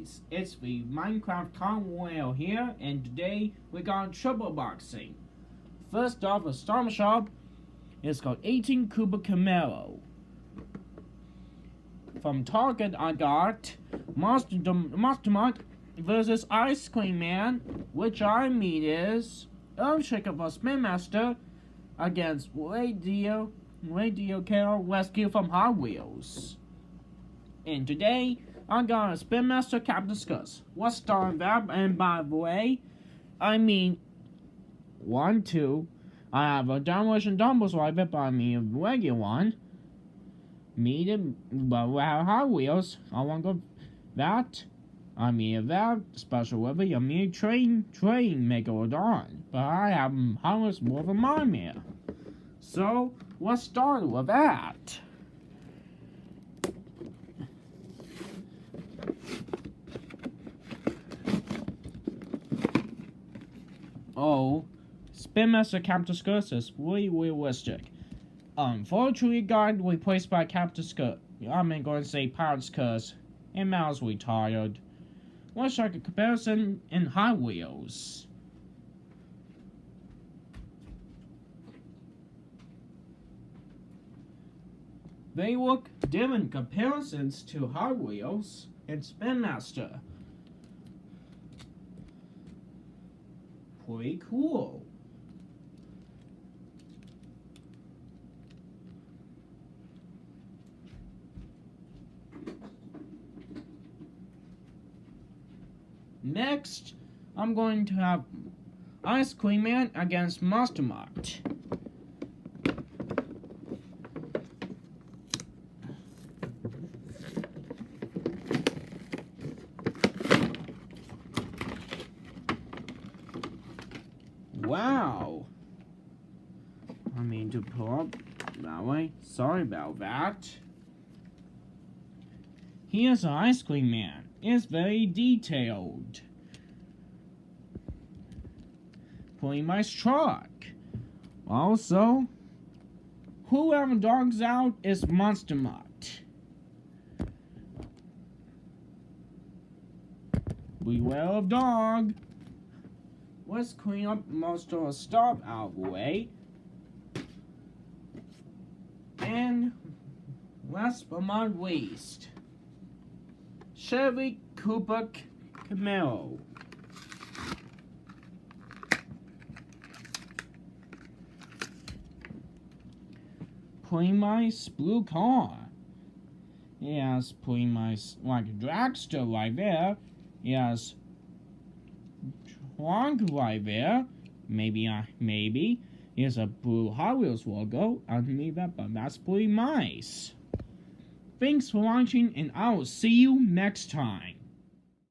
guys, it's the Minecraft Conwell here, and today we got triple boxing. First off, a Storm Shop is called 18 Koopa Camaro. From Target, I got Mastermind versus Ice Cream Man, which I mean is Earthshaker for Spin Master against Radio Carol Rescue from Hot Wheels. And today, I got a Spin Master Captain Scuzz. What's starting that? And by the way, I mean 1, 2. I have a Demolition Dumble Swiper by me, a regular one. But we have Hot Wheels. I want to go that. I mean that special with a mini train Megalodon. But I have Hot Wheels more than mine here. So let's start with that. Oh, Spin Master Captain Scuzz is really realistic. Unfortunately, got replaced by Captain Scuzz. I'm going to say Pirates Scuzz, and Mouse retired. Let's check a comparison in Hot Wheels. They look different comparisons to Hot Wheels and Spin Master. Pretty cool. Next, I'm going to have Ice Cream Man against Monster Mutt. Wow. I mean to pull up that way. Sorry about that. Here's an Ice Cream Man. It's very detailed. Pulling my truck. Also, whoever dogs out is Monster Mutt. Beware of dog. Let's clean up most of the stuff out of the way. And last but not least, Chevy Koopa Camaro. Putting my blue car. Yes, putting my like a dragster right there. Yes. Trunk right there. Maybe. Here's a blue Hot Wheels logo underneath that, but that's pretty nice. Thanks for watching, and I will see you next time.